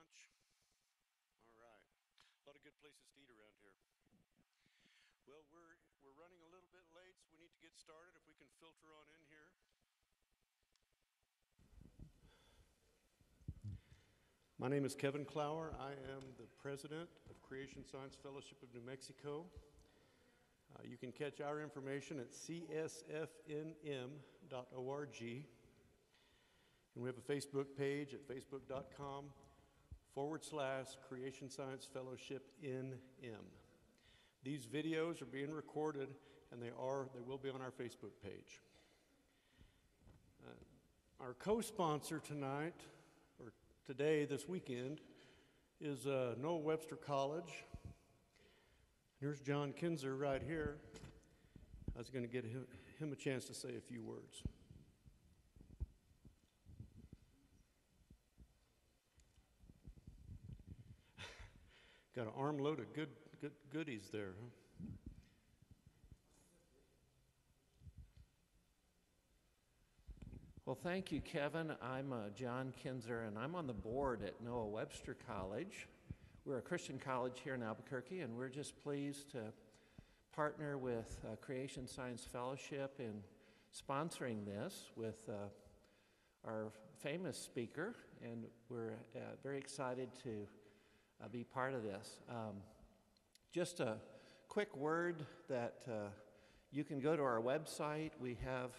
lunch? All right. A lot of good places to eat around here. Well, we're running a little bit late, so we need to get started. If we can filter on in here. My name is Kevin Clower. I am the president of Creation Science Fellowship of New Mexico. You can catch our information at csfnm.org. And we have a Facebook page at facebook.com/Creation Science Fellowship NM. These videos are being recorded, and they will be on our Facebook page. Our co-sponsor tonight, or today, this weekend, is Noah Webster College. Here's John Kinzer right here. I was going to get him a chance to say a few words. Got an armload of good goodies there, huh? Well, thank you, Kevin. I'm John Kinzer, and I'm on the board at Noah Webster College. We're a Christian college here in Albuquerque, and we're just pleased to partner with Creation Science Fellowship in sponsoring this with our famous speaker, and we're very excited to be part of this. Just a quick word that you can go to our website. We have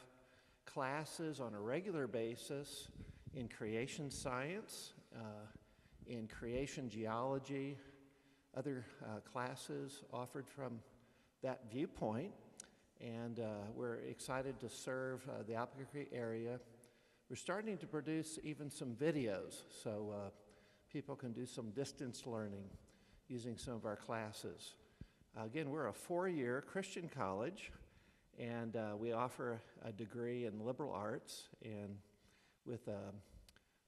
classes on a regular basis in creation science, in creation geology, other classes offered from that viewpoint, and we're excited to serve the Albuquerque area. We're starting to produce even some videos, so people can do some distance learning using some of our classes. Again, we're a 4-year Christian college, and we offer a degree in liberal arts and with a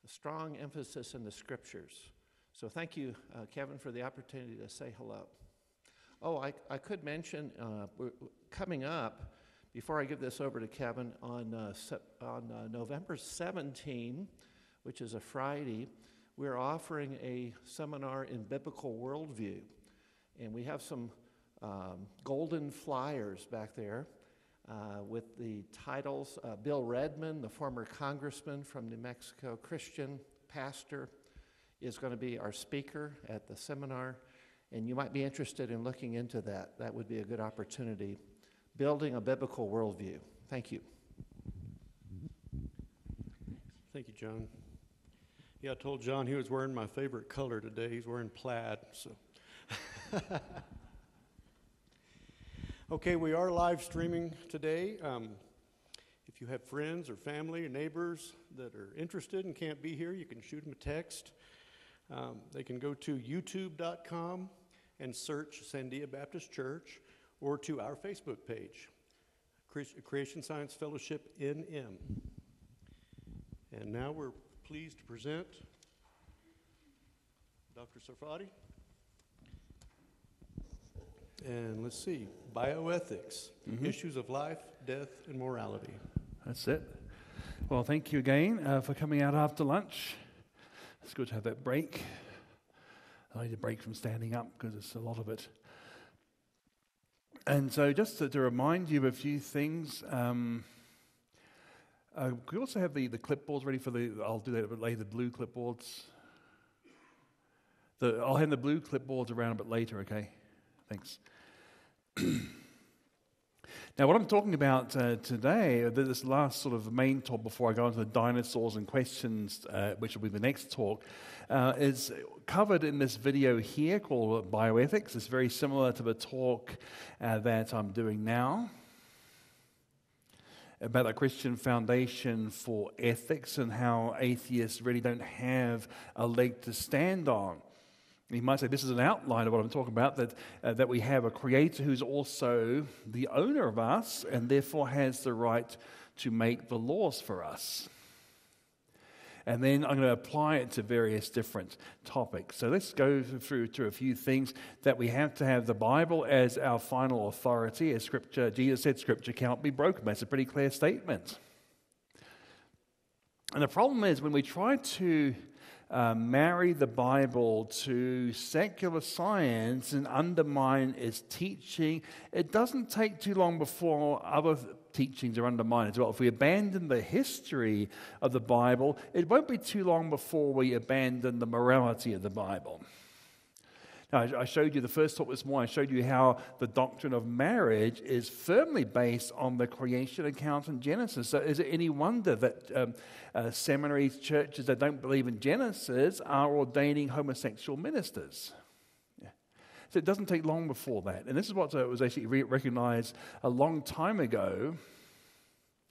strong emphasis in the scriptures. So thank you, Kevin, for the opportunity to say hello. Oh, I could mention, coming up, before I give this over to Kevin, on November 17, which is a Friday, we're offering a seminar in biblical worldview. And we have some golden flyers back there with the titles. Bill Redmond, the former congressman from New Mexico, Christian pastor, is going to be our speaker at the seminar. And you might be interested in looking into that. That would be a good opportunity. Building a biblical worldview. Thank you. Thank you, John. Yeah, I told John he was wearing my favorite color today. He's wearing plaid, so. Okay, we are live streaming today. If you have friends or family or neighbors that are interested and can't be here, you can shoot them a text. They can go to youtube.com and search Sandia Baptist Church, or to our Facebook page, Creation Science Fellowship NM. And now we're pleased to present Dr. Sarfati. And let's see, Bioethics, Issues of Life, Death, and Morality. That's it. Well, thank you again for coming out after lunch. It's good to have that break. I need a break from standing up because it's a lot of it. And so just to remind you of a few things, we also have the clipboards ready for I'll do that a bit later, the blue clipboards. I'll hand the blue clipboards around a bit later, okay? Thanks. Now, what I'm talking about today, this last sort of main talk before I go into the dinosaurs and questions, which will be the next talk, is covered in this video here called Bioethics. It's very similar to the talk that I'm doing now about the Christian foundation for ethics and how atheists really don't have a leg to stand on. You might say this is an outline of what I'm talking about, that we have a creator who's also the owner of us and therefore has the right to make the laws for us. And then I'm going to apply it to various different topics. So let's go through to a few things that we have to have the Bible as our final authority. As Scripture, Jesus said, Scripture cannot be broken. That's a pretty clear statement. And the problem is when we try to marry the Bible to secular science and undermine its teaching, it doesn't take too long before other teachings are undermined as well. If we abandon the history of the Bible, it won't be too long before we abandon the morality of the Bible. Now, I showed you the first talk this morning, I showed you how the doctrine of marriage is firmly based on the creation account in Genesis. So is it any wonder that seminaries, churches that don't believe in Genesis are ordaining homosexual ministers? Yeah. So it doesn't take long before that. And this is what was actually recognized a long time ago.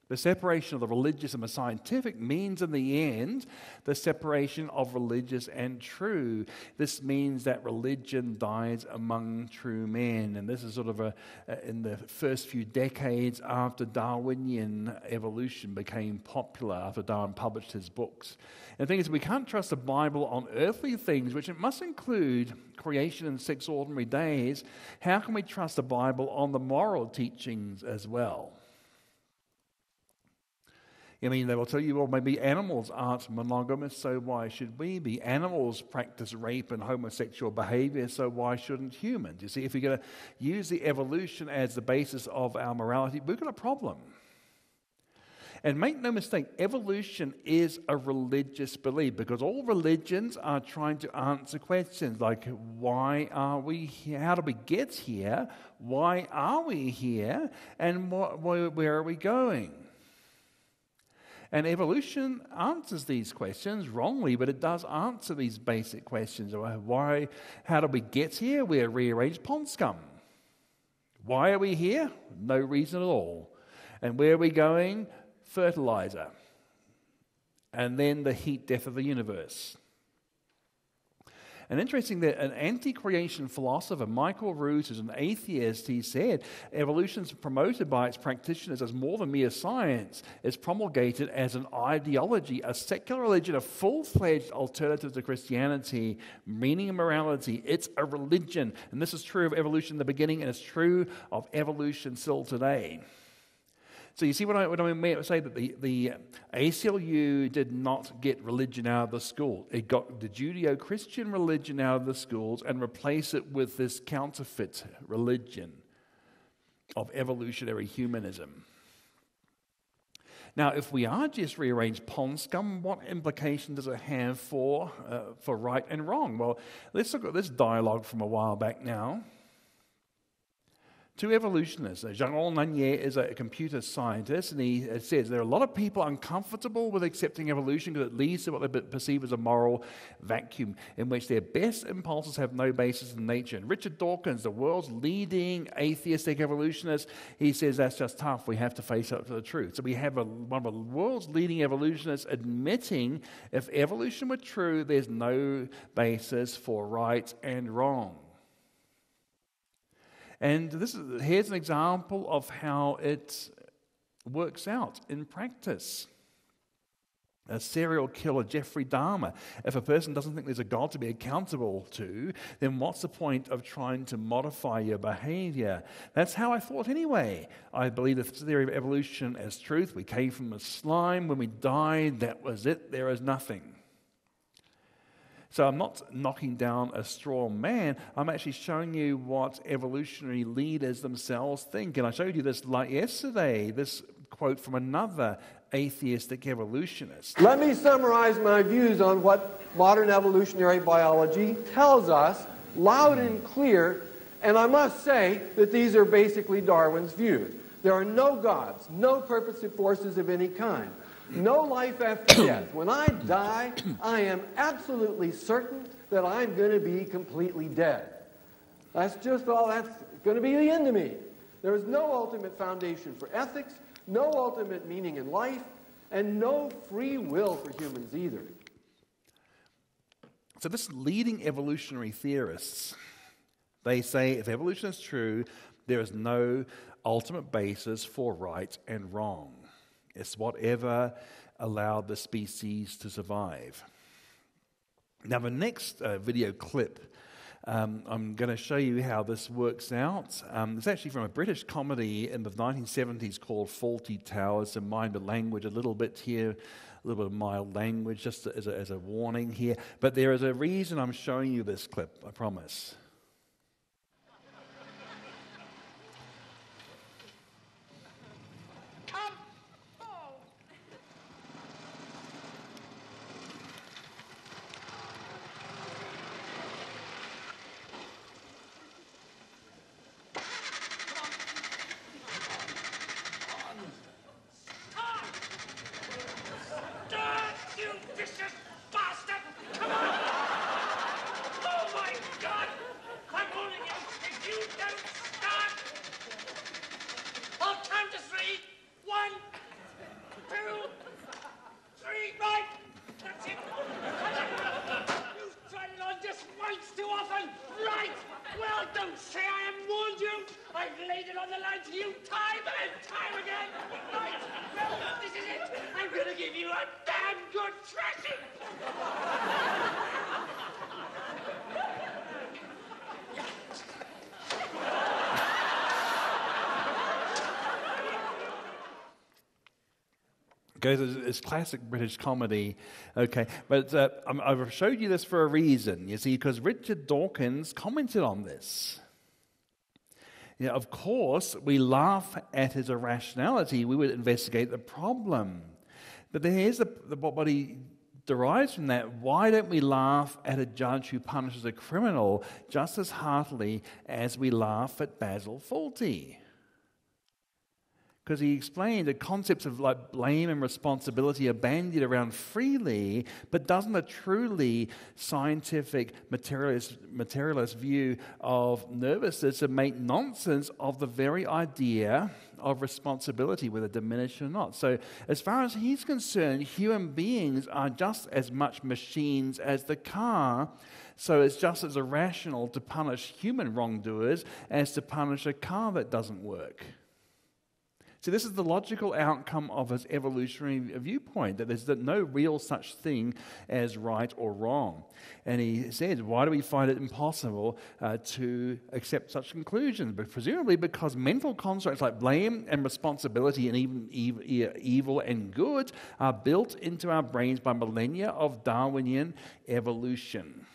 The separation of the religious and the scientific means in the end the separation of religious and true. This means that religion dies among true men. And this is sort of in the first few decades after Darwinian evolution became popular, after Darwin published his books. And the thing is, we can't trust the Bible on earthly things, which it must include creation in 6 ordinary days. How can we trust the Bible on the moral teachings as well? I mean, they will tell you, well, maybe animals aren't monogamous, so why should we be? Animals practice rape and homosexual behavior, so why shouldn't humans? You see, if we're going to use the evolution as the basis of our morality, we've got a problem. And make no mistake, evolution is a religious belief, because all religions are trying to answer questions like, why are we here? How do we get here? Why are we here? And where are we going? And evolution answers these questions wrongly, but it does answer these basic questions. Why? How did we get here? We're rearranged pond scum. Why are we here? No reason at all. And where are we going? Fertilizer. And then the heat death of the universe. And interesting that an anti-creation philosopher, Michael Root, who's an atheist, he said, evolution is promoted by its practitioners as more than mere science. It's promulgated as an ideology, a secular religion, a full-fledged alternative to Christianity, meaning and morality. It's a religion. And this is true of evolution in the beginning, and it's true of evolution still today. So you see what I mean when I say that the ACLU did not get religion out of the school. It got the Judeo-Christian religion out of the schools and replaced it with this counterfeit religion of evolutionary humanism. Now, if we are just rearranged pond scum, what implication does it have for right and wrong? Well, let's look at this dialogue from a while back now. Two evolutionists. Jean Lanier is a computer scientist, and he says there are a lot of people uncomfortable with accepting evolution because it leads to what they perceive as a moral vacuum in which their best impulses have no basis in nature. And Richard Dawkins, the world's leading atheistic evolutionist, he says that's just tough. We have to face up to the truth. So we have one of the world's leading evolutionists admitting if evolution were true, there's no basis for right and wrong. And here's an example of how it works out in practice. A serial killer, Jeffrey Dahmer. If a person doesn't think there's a God to be accountable to, then what's the point of trying to modify your behavior? That's how I thought anyway. I believe the theory of evolution as truth. We came from the slime. When we died, that was it. There is nothing. So I'm not knocking down a straw man. I'm actually showing you what evolutionary leaders themselves think. And I showed you this yesterday, this quote from another atheistic evolutionist. Let me summarize my views on what modern evolutionary biology tells us loud and clear. And I must say that these are basically Darwin's views. There are no gods, no purposive forces of any kind. No life after death. When I die, I am absolutely certain that I'm going to be completely dead. That's just all that's going to be the end of me. There is no ultimate foundation for ethics, no ultimate meaning in life, and no free will for humans either. So this leading evolutionary theorists, they say if evolution is true, there is no ultimate basis for right and wrong. It's whatever allowed the species to survive. Now, the next video clip I'm going to show you how this works out. It's actually from a British comedy in the 1970s called Fawlty Towers. So mind the language a little bit here, a little bit of mild language, just as a warning here. But there is a reason I'm showing you this clip, I promise. Okay, it's classic British comedy, okay, but I've showed you this for a reason, you see, because Richard Dawkins commented on this. Of course, we laugh at his irrationality, we would investigate the problem. But then here's what he derives from that. Why don't we laugh at a judge who punishes a criminal just as heartily as we laugh at Basil Fawlty? Because he explained the concepts of like blame and responsibility are bandied around freely, but doesn't a truly scientific materialist view of nervous system make nonsense of the very idea of responsibility, whether diminished or not? So as far as he's concerned, human beings are just as much machines as the car. So it's just as irrational to punish human wrongdoers as to punish a car that doesn't work. So this is the logical outcome of his evolutionary viewpoint, that there's no real such thing as right or wrong. And he said, why do we find it impossible to accept such conclusions? But presumably because mental constructs like blame and responsibility and even evil and good are built into our brains by millennia of Darwinian evolution.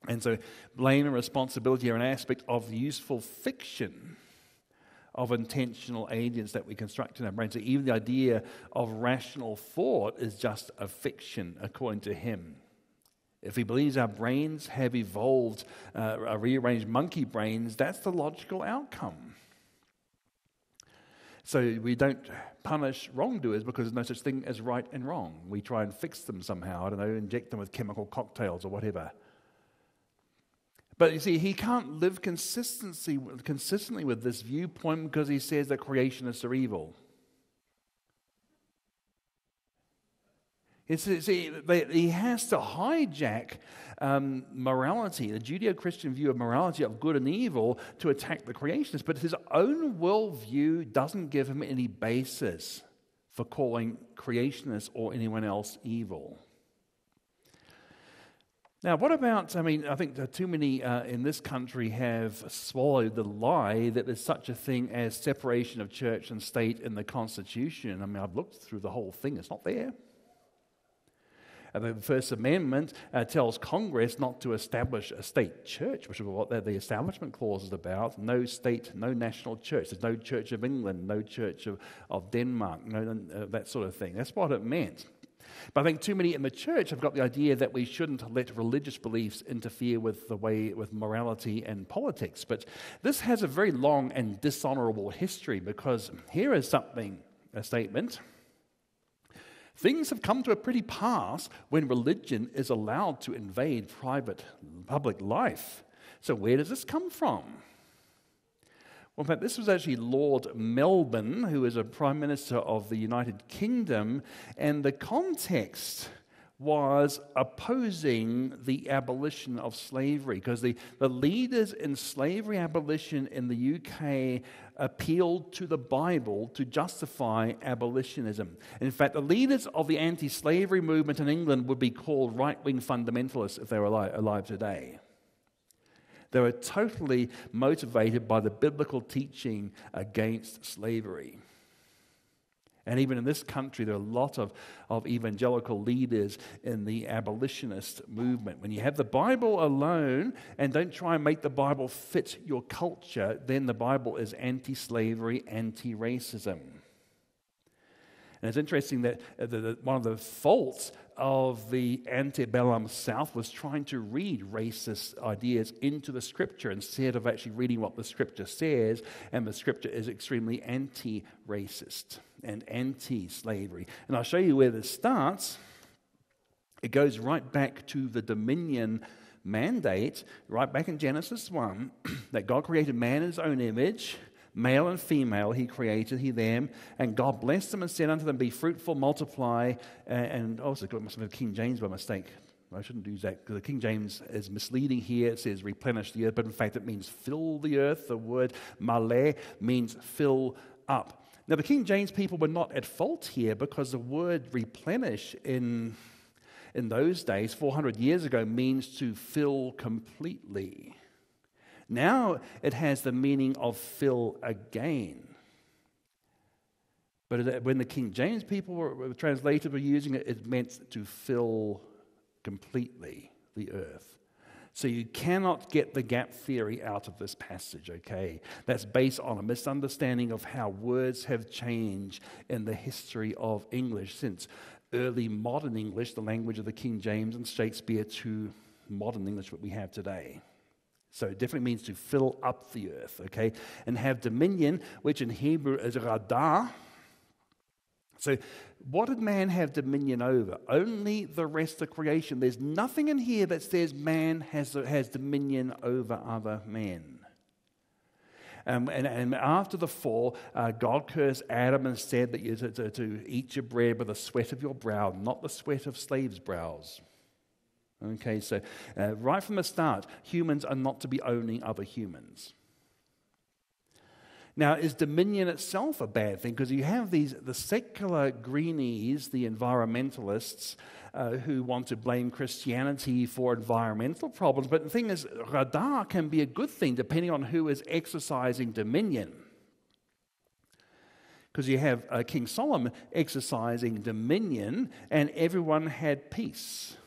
And so blame and responsibility are an aspect of useful fiction, of intentional agents that we construct in our brains. So even the idea of rational thought is just a fiction, according to him. If he believes our brains have evolved, rearranged monkey brains, that's the logical outcome. So we don't punish wrongdoers because there's no such thing as right and wrong. We try and fix them somehow, I don't know, inject them with chemical cocktails or whatever. But you see, he can't live consistently with this viewpoint because he says that creationists are evil. He has to hijack morality, the Judeo-Christian view of morality of good and evil, to attack the creationists. But his own worldview doesn't give him any basis for calling creationists or anyone else evil. Now, what about, I think too many in this country have swallowed the lie that there's such a thing as separation of church and state in the Constitution. I've looked through the whole thing. It's not there. The First Amendment tells Congress not to establish a state church, which is what the Establishment Clause is about. No state, no national church. There's no Church of England, no Church of Denmark, no that sort of thing. That's what it meant. But I think too many in the church have got the idea that we shouldn't let religious beliefs interfere with morality and politics. But this has a very long and dishonorable history, because here is a statement. Things have come to a pretty pass when religion is allowed to invade public life. So where does this come from? Well, in fact, this was actually Lord Melbourne, who is a Prime Minister of the United Kingdom, and the context was opposing the abolition of slavery, because the leaders in slavery abolition in the UK appealed to the Bible to justify abolitionism. In fact, the leaders of the anti-slavery movement in England would be called right-wing fundamentalists if they were alive today. They were totally motivated by the biblical teaching against slavery. And even in this country, there are a lot of evangelical leaders in the abolitionist movement. When you have the Bible alone and don't try and make the Bible fit your culture, then the Bible is anti-slavery, anti-racism. And it's interesting that one of the faults of the antebellum South was trying to read racist ideas into the Scripture instead of actually reading what the Scripture says, and the Scripture is extremely anti-racist and anti-slavery. And I'll show you where this starts. It goes right back to the dominion mandate, right back in Genesis 1, that God created man in his own image. Male and female he created, he them, and God blessed them and said unto them, be fruitful, multiply, and also I must have King James by mistake. I shouldn't use that, because the King James is misleading here. It says replenish the earth, but in fact it means fill the earth. The word male means fill up. Now the King James people were not at fault here, because the word replenish in those days, 400 years ago, means to fill completely. Now it has the meaning of fill again. But when the King James people were translated were using it, it meant to fill completely the earth. So you cannot get the gap theory out of this passage, okay? That's based on a misunderstanding of how words have changed in the history of English since early modern English, the language of the King James and Shakespeare, to modern English, what we have today. So it definitely means to fill up the earth, okay? And have dominion, which in Hebrew is radah. So what did man have dominion over? Only the rest of creation. There's nothing in here that says man has dominion over other men. And after the fall, God cursed Adam and said that you're to eat your bread with the sweat of your brow, not the sweat of slaves' brows. Okay, so right from the start, humans are not to be owning other humans. Now, is dominion itself a bad thing? Because you have the secular greenies, the environmentalists, who want to blame Christianity for environmental problems. But the thing is, radah can be a good thing depending on who is exercising dominion. Because you have King Solomon exercising dominion, and everyone had peace.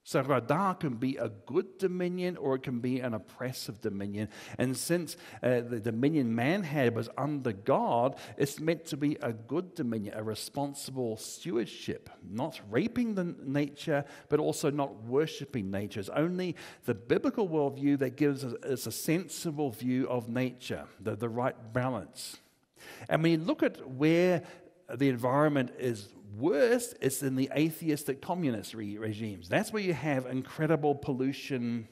So radah can be a good dominion, or it can be an oppressive dominion. And since the dominion man had was under God, it's meant to be a good dominion, a responsible stewardship, not raping the nature, but also not worshiping nature. It's only the biblical worldview that gives us a sensible view of nature, the right balance. And when you look at where the environment is worse, it's in the atheistic communist regimes. That's where you have incredible pollution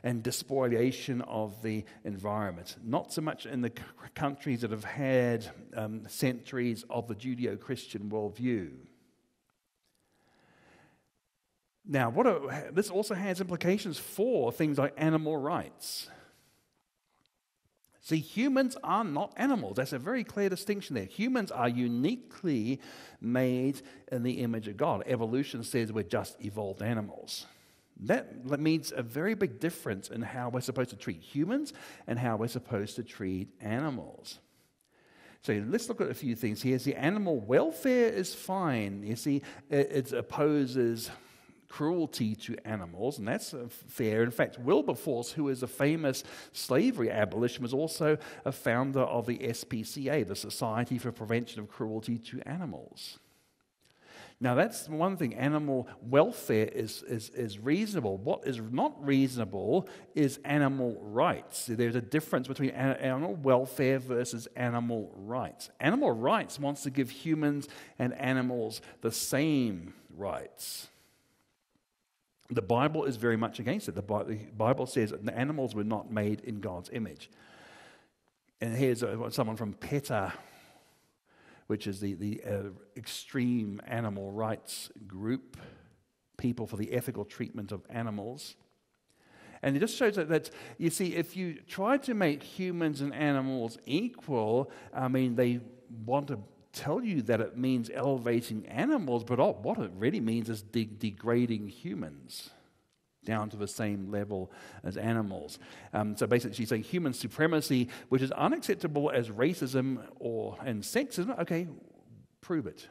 and despoliation of the environment. Not so much in the countries that have had centuries of the Judeo-Christian worldview. Now, this also has implications for things like animal rights. See, humans are not animals. That's a very clear distinction there. Humans are uniquely made in the image of God. Evolution says we're just evolved animals. That means a very big difference in how we're supposed to treat humans and how we're supposed to treat animals. So let's look at a few things here. See, animal welfare is fine. You see, it opposes cruelty to animals, and that's fair. In fact, Wilberforce, who is a famous slavery abolitionist, was also a founder of the SPCA, the Society for Prevention of Cruelty to Animals. Now, that's one thing. Animal welfare is reasonable. What is not reasonable is animal rights. There's a difference between animal welfare versus animal rights. Animal rights wants to give humans and animals the same rights. The Bible is very much against it. The Bible says that the animals were not made in God's image. And here's someone from PETA, which is the extreme animal rights group, People for the Ethical Treatment of Animals. And it just shows that you see, if you try to make humans and animals equal, I mean, they want to tell you that it means elevating animals, but what it really means is degrading humans. down to the same level as animals. So basically she's saying human supremacy, which is unacceptable as racism and sexism, okay, prove it.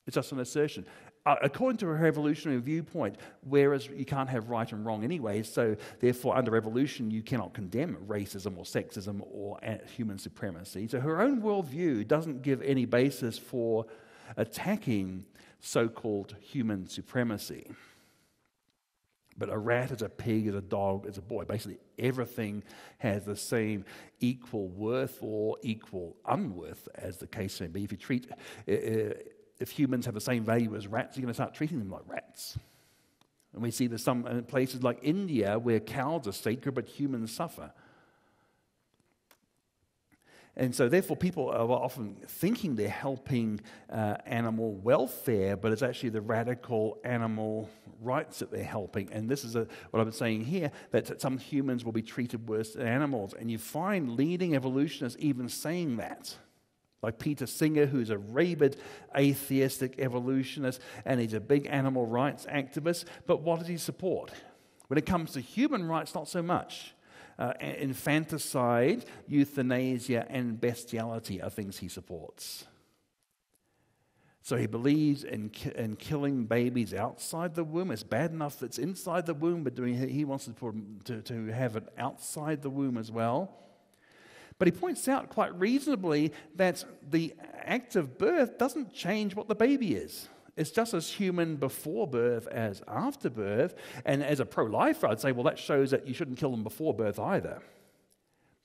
It's just an assertion. According to her evolutionary viewpoint, whereas you can't have right and wrong anyway, so therefore under evolution you cannot condemn racism or sexism or human supremacy. So her own worldview doesn't give any basis for attacking so-called human supremacy. But a rat is a pig, is a dog, is a boy. Basically everything has the same equal worth or equal unworth, as the case may be. If humans have the same value as rats, you're going to start treating them like rats. And we see there's some places like India where cows are sacred, but humans suffer. And so therefore people are often thinking they're helping animal welfare, but it's actually the radical animal rights that they're helping. And this is what I've been saying here, that some humans will be treated worse than animals. And you find leading evolutionists even saying that. Like Peter Singer, who's a rabid atheistic evolutionist, and he's a big animal rights activist. But what does he support? When it comes to human rights, not so much. Infanticide, euthanasia, and bestiality are things he supports. So he believes in killing babies outside the womb. It's bad enough that's inside the womb, but he wants to have it outside the womb as well. But he points out quite reasonably that the act of birth doesn't change what the baby is. It's just as human before birth as after birth. And as a pro-lifer, I'd say, well, that shows that you shouldn't kill them before birth either.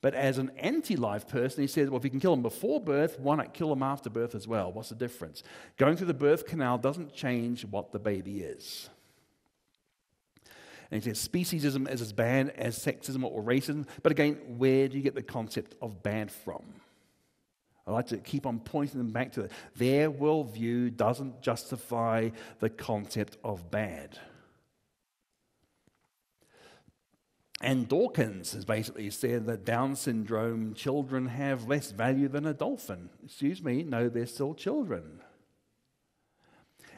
But as an anti-life person, he says, well, if you can kill them before birth, why not kill them after birth as well? What's the difference? Going through the birth canal doesn't change what the baby is. And he says speciesism is as bad as sexism or racism. But again, where do you get the concept of bad from? I like to keep on pointing them back to that. Their worldview doesn't justify the concept of bad. And Dawkins has basically said that Down syndrome children have less value than a dolphin. Excuse me, no, they're still children.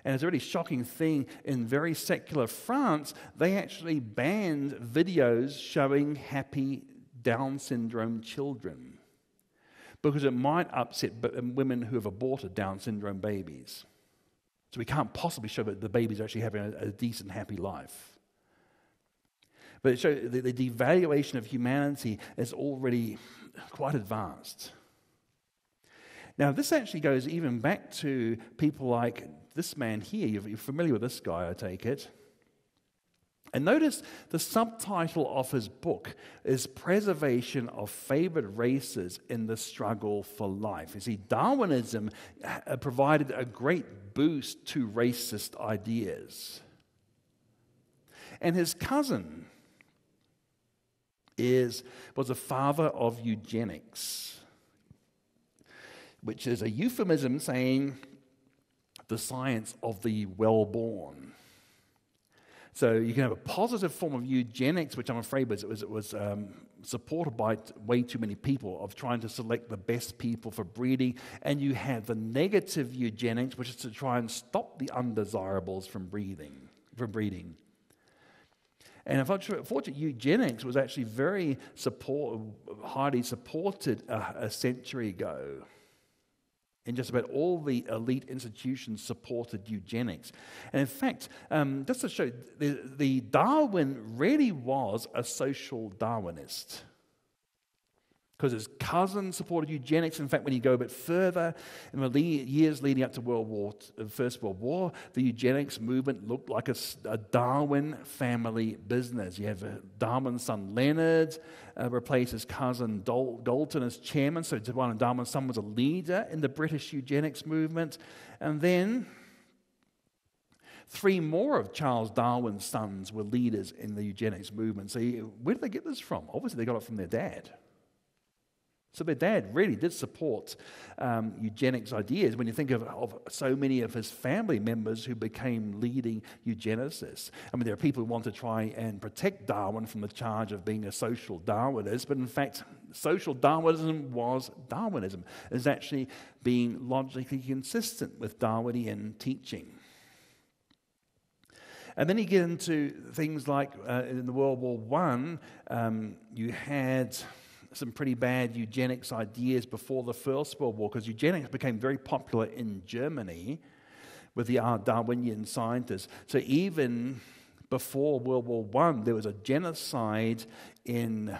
And it's a really shocking thing. In very secular France, they actually banned videos showing happy Down syndrome children because it might upset women who have aborted Down syndrome babies. So we can't possibly show that the babies are actually having a decent, happy life. But it shows the devaluation of humanity is already quite advanced. Now, this actually goes even back to people like this man here. You're familiar with this guy, I take it. And notice the subtitle of his book is Preservation of Favored Races in the Struggle for Life. You see, Darwinism provided a great boost to racist ideas. And his cousin was a father of eugenics, which is a euphemism saying the science of the well-born. So you can have a positive form of eugenics, which I'm afraid was supported by way too many people, of trying to select the best people for breeding. And you have the negative eugenics, which is to try and stop the undesirables from breeding. And unfortunately, eugenics was actually very highly supported a century ago. And just about all the elite institutions supported eugenics. And in fact, just to show, the Darwin really was a social Darwinist. Because his cousin supported eugenics. In fact, when you go a bit further, in the years leading up to First World War, the eugenics movement looked like a Darwin family business. You have Darwin's son Leonard replaced his cousin Galton as chairman. So one of Darwin's son was a leader in the British eugenics movement. And then 3 more of Charles Darwin's sons were leaders in the eugenics movement. So where did they get this from? Obviously, they got it from their dad. So their dad really did support eugenics ideas when you think of so many of his family members who became leading eugenicists. I mean, there are people who want to try and protect Darwin from the charge of being a social Darwinist, but in fact, social Darwinism was Darwinism. It's actually being logically consistent with Darwinian teaching. And then you get into things like in the World War I, you had some pretty bad eugenics ideas before the First World War, because eugenics became very popular in Germany with the Darwinian scientists. So even before World War I, there was a genocide in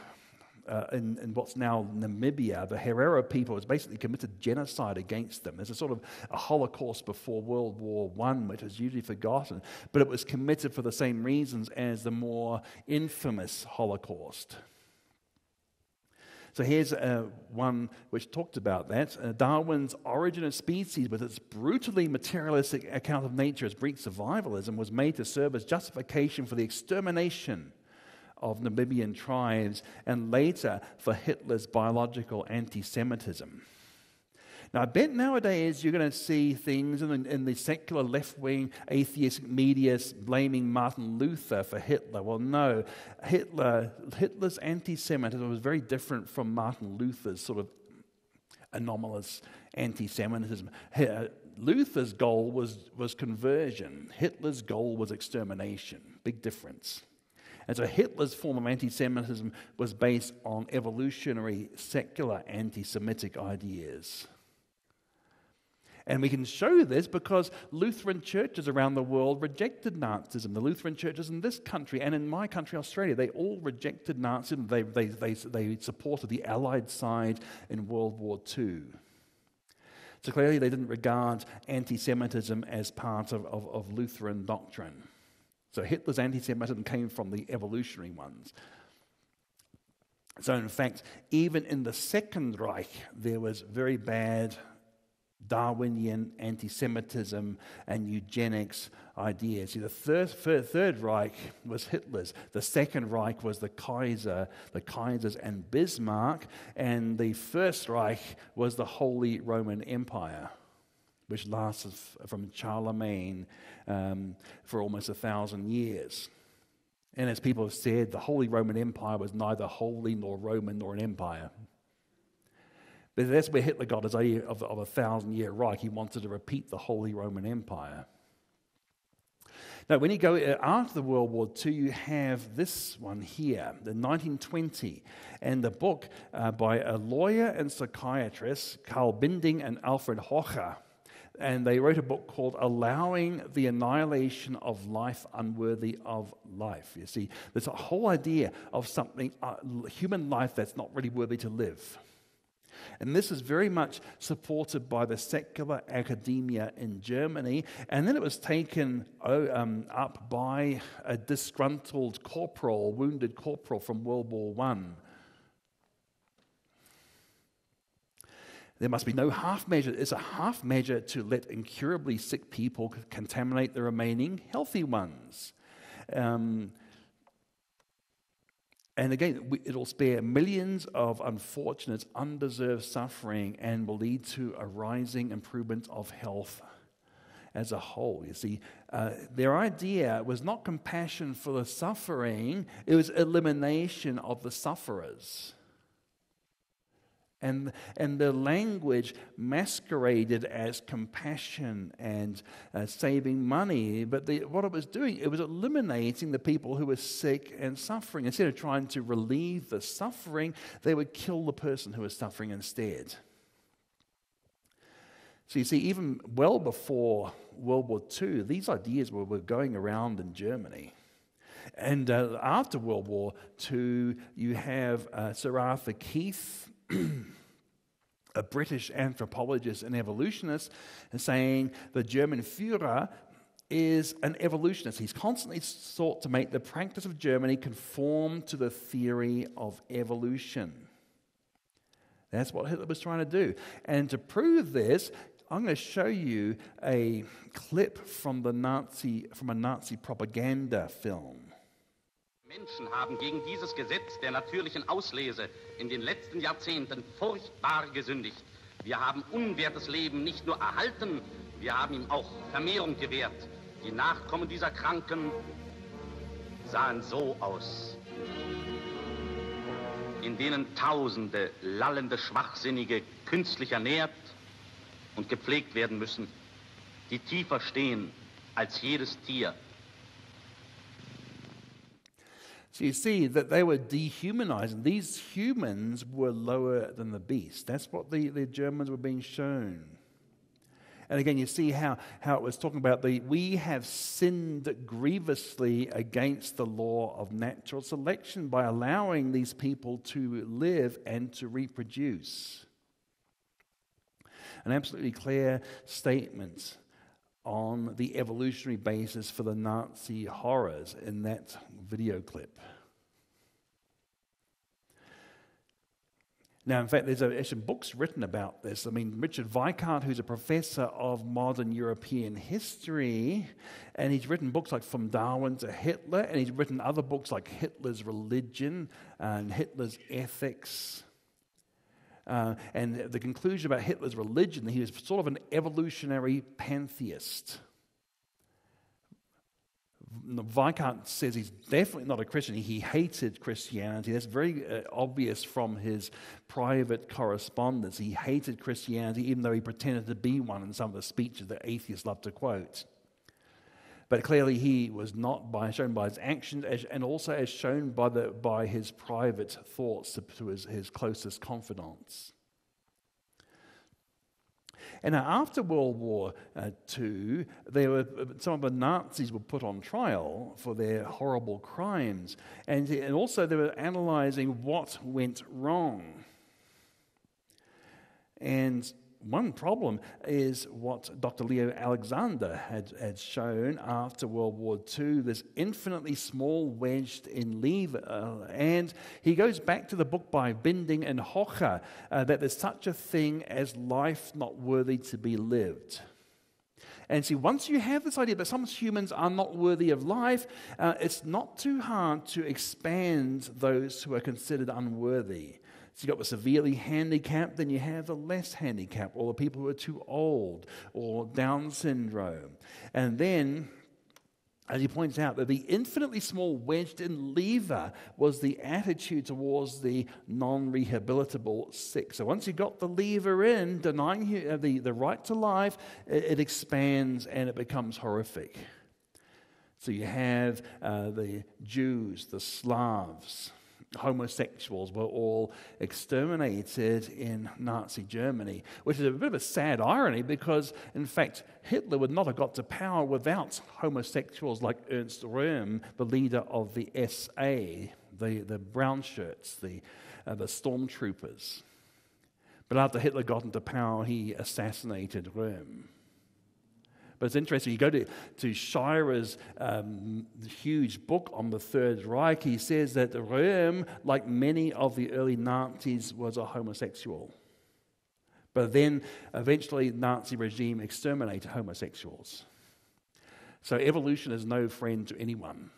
what's now Namibia. The Herero people was basically committed genocide against them. There's a sort of a Holocaust before World War I, which is usually forgotten, but it was committed for the same reasons as the more infamous Holocaust. So here's one which talked about that. Darwin's Origin of Species, with its brutally materialistic account of nature as Greek survivalism, was made to serve as justification for the extermination of Namibian tribes and later for Hitler's biological anti-Semitism. Now, I bet nowadays you're going to see things in the secular left-wing atheistic media blaming Martin Luther for Hitler. Well, no. Hitler's anti-Semitism was very different from Martin Luther's sort of anomalous anti-Semitism. Luther's goal was conversion. Hitler's goal was extermination. Big difference. And so Hitler's form of anti-Semitism was based on evolutionary, secular, anti-Semitic ideas. And we can show this because Lutheran churches around the world rejected Nazism. The Lutheran churches in this country and in my country, Australia, they all rejected Nazism. They supported the Allied side in World War II. So clearly they didn't regard anti-Semitism as part of Lutheran doctrine. So Hitler's anti-Semitism came from the evolutionary ones. So in fact, even in the Second Reich, there was very bad Darwinian anti-Semitism and eugenics ideas. See, the third Reich was Hitler's. The Second Reich was the Kaisers and Bismarck. And the First Reich was the Holy Roman Empire, which lasted from Charlemagne for almost 1,000 years. And as people have said, the Holy Roman Empire was neither holy nor Roman nor an empire. But that's where Hitler got his idea of a 1,000-year Reich. He wanted to repeat the Holy Roman Empire. Now, when you go after the World War II, you have this one here, the 1920, and the book by a lawyer and psychiatrist, Carl Binding and Alfred Hocher. And they wrote a book called Allowing the Annihilation of Life Unworthy of Life. You see, there's a whole idea of something, human life that's not really worthy to live. And this is very much supported by the secular academia in Germany. And then it was taken up by a disgruntled corporal, wounded corporal from World War I. There must be no half measure. It's a half measure to let incurably sick people contaminate the remaining healthy ones. And again, it'll spare millions of unfortunate, undeserved suffering and will lead to a rising improvement of health as a whole. You see, their idea was not compassion for the suffering, it was elimination of the sufferers. And the language masqueraded as compassion and saving money. But what it was doing, it was eliminating the people who were sick and suffering. Instead of trying to relieve the suffering, they would kill the person who was suffering instead. So you see, even well before World War II, these ideas were going around in Germany. And after World War II, you have Sir Arthur Keith, a British anthropologist and evolutionist, and saying the German Führer is an evolutionist. He's constantly sought to make the practice of Germany conform to the theory of evolution. That's what Hitler was trying to do. And to prove this, I'm going to show you a clip from a Nazi propaganda film. Menschen haben gegen dieses Gesetz der natürlichen Auslese in den letzten Jahrzehnten furchtbar gesündigt. Wir haben unwertes Leben nicht nur erhalten, wir haben ihm auch Vermehrung gewährt. Die Nachkommen dieser Kranken sahen so aus, in denen Tausende lallende Schwachsinnige künstlich ernährt und gepflegt werden müssen, die tiefer stehen als jedes Tier. So you see that they were dehumanizing. These humans were lower than the beast. That's what the Germans were being shown. And again, you see how it was talking about we have sinned grievously against the law of natural selection by allowing these people to live and to reproduce. An absolutely clear statement on the evolutionary basis for the Nazi horrors in that video clip. Now, in fact, there's some books written about this. I mean, Richard Weikart, who's a professor of modern European history, and he's written books like From Darwin to Hitler, and he's written other books like Hitler's Religion and Hitler's Ethics. And the conclusion about Hitler's religion, he was sort of an evolutionary pantheist. Weikart says he's definitely not a Christian. He hated Christianity. That's very obvious from his private correspondence. He hated Christianity, even though he pretended to be one in some of the speeches that atheists love to quote. But clearly he was not shown by his actions, and also as shown by his private thoughts to his closest confidants. And now after World War II, some of the Nazis were put on trial for their horrible crimes. And also they were analyzing what went wrong. And one problem is what Dr. Leo Alexander had shown after World War II, this infinitely small wedged-in lever. And he goes back to the book by Binding and Hocher, that there's such a thing as life not worthy to be lived. And see, once you have this idea that some humans are not worthy of life, it's not too hard to expand those who are considered unworthy. So you've got the severely handicapped, then you have the less handicapped, or the people who are too old, or Down syndrome. And then, as he points out, that the infinitely small wedged-in lever was the attitude towards the non-rehabilitable sick. So once you got the lever in, denying the right to life, it expands and it becomes horrific. So you have the Jews, the Slavs, homosexuals were all exterminated in Nazi Germany, which is a bit of a sad irony because, in fact, Hitler would not have got to power without homosexuals like Ernst Röhm, the leader of the SA, the brown shirts, the stormtroopers. But after Hitler got into power, he assassinated Röhm. But it's interesting, you go to Schirer's huge book on the Third Reich, he says that Röhm, like many of the early Nazis, was a homosexual. But then, eventually, the Nazi regime exterminated homosexuals. So evolution is no friend to anyone.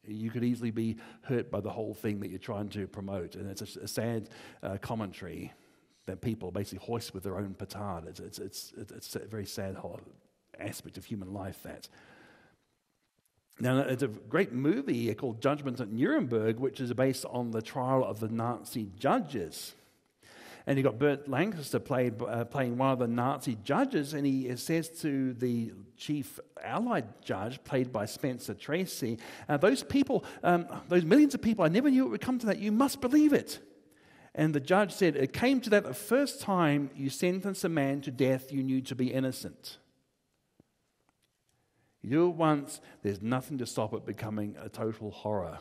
You could easily be hurt by the whole thing that you're trying to promote. And it's a sad commentary that people basically hoist with their own petard. It's a very sad aspect of human life, that. Now, it's a great movie called Judgment at Nuremberg, which is based on the trial of the Nazi judges. And you got Burt Lancaster playing one of the Nazi judges, and he says to the chief Allied judge, played by Spencer Tracy, those people, those millions of people, I never knew it would come to that. You must believe it. And the judge said, it came to that the first time you sentenced a man to death you knew to be innocent. You do it once, there's nothing to stop it becoming a total horror.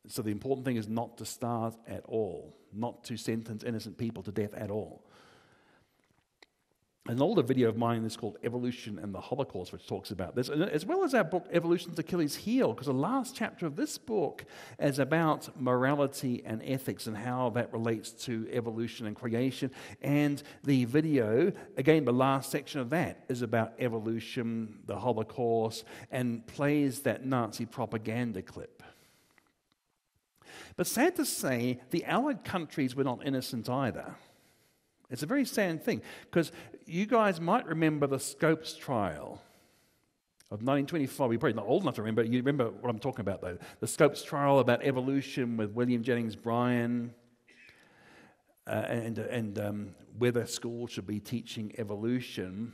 So the important thing is not to start at all, not to sentence innocent people to death at all. An older video of mine is called Evolution and the Holocaust, which talks about this, as well as our book, Evolution's Achilles' Heel, because the last chapter of this book is about morality and ethics and how that relates to evolution and creation. And the video, again, the last section of that is about evolution, the Holocaust, and plays that Nazi propaganda clip. But sad to say, the Allied countries were not innocent either. It's a very sad thing, because you guys might remember the Scopes trial of 1925. You're probably not old enough to remember. You remember what I'm talking about, though. The Scopes trial about evolution with William Jennings Bryan and whether schools should be teaching evolution.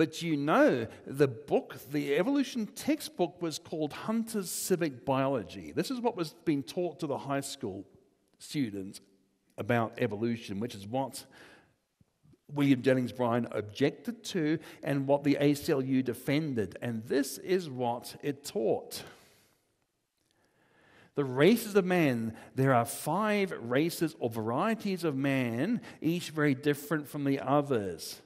But you know, the evolution textbook was called Hunter's Civic Biology. This is what was being taught to the high school students about evolution, which is what William Jennings Bryan objected to and what the ACLU defended. And this is what it taught. The races of man, there are 5 races or varieties of man, each very different from the others.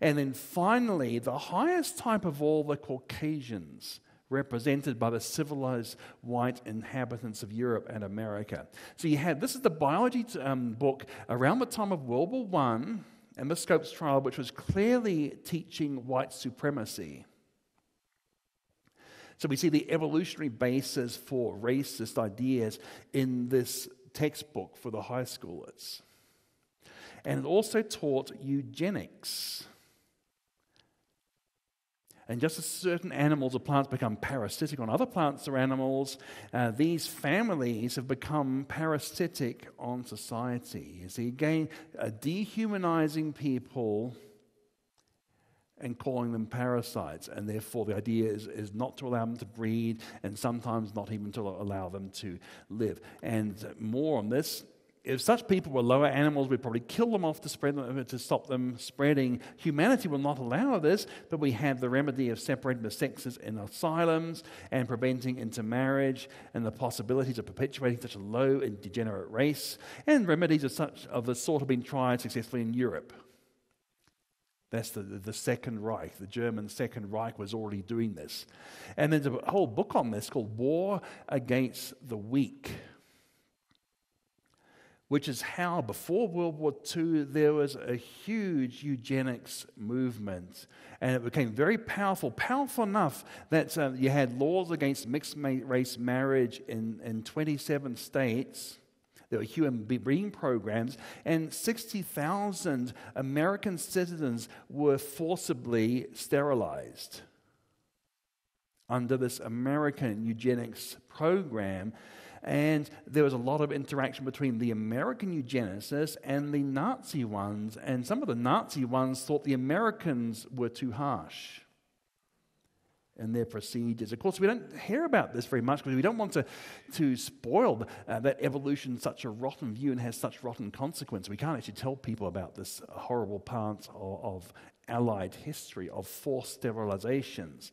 And then finally, the highest type of all, the Caucasians, represented by the civilized white inhabitants of Europe and America. So you have, this is the biology book around the time of World War I and the Scopes trial, which was clearly teaching white supremacy. So we see the evolutionary basis for racist ideas in this textbook for the high schoolers. And it also taught eugenics. And just as certain animals or plants become parasitic on other plants or animals, these families have become parasitic on society. You see, again, dehumanizing people and calling them parasites. And therefore, the idea is not to allow them to breed and sometimes not even to allow them to live. And more on this. If such people were lower animals, we'd probably kill them off to stop them spreading. Humanity will not allow this, but we have the remedy of separating the sexes in asylums and preventing intermarriage and the possibilities of perpetuating such a low and degenerate race, and remedies of the sort have been tried successfully in Europe. That's the Second Reich. The German Second Reich was already doing this. And there's a whole book on this called War Against the Weak, which is how before World War II there was a huge eugenics movement. And it became very powerful enough that you had laws against mixed race marriage in 27 states. There were human breeding programs, and 60,000 American citizens were forcibly sterilized under this American eugenics program. And there was a lot of interaction between the American eugenicists and the Nazi ones, and some of the Nazi ones thought the Americans were too harsh in their procedures. Of course, we don't hear about this very much because we don't want to spoil that evolution is such a rotten view and has such rotten consequence. We can't actually tell people about this horrible part of Allied history of forced sterilizations.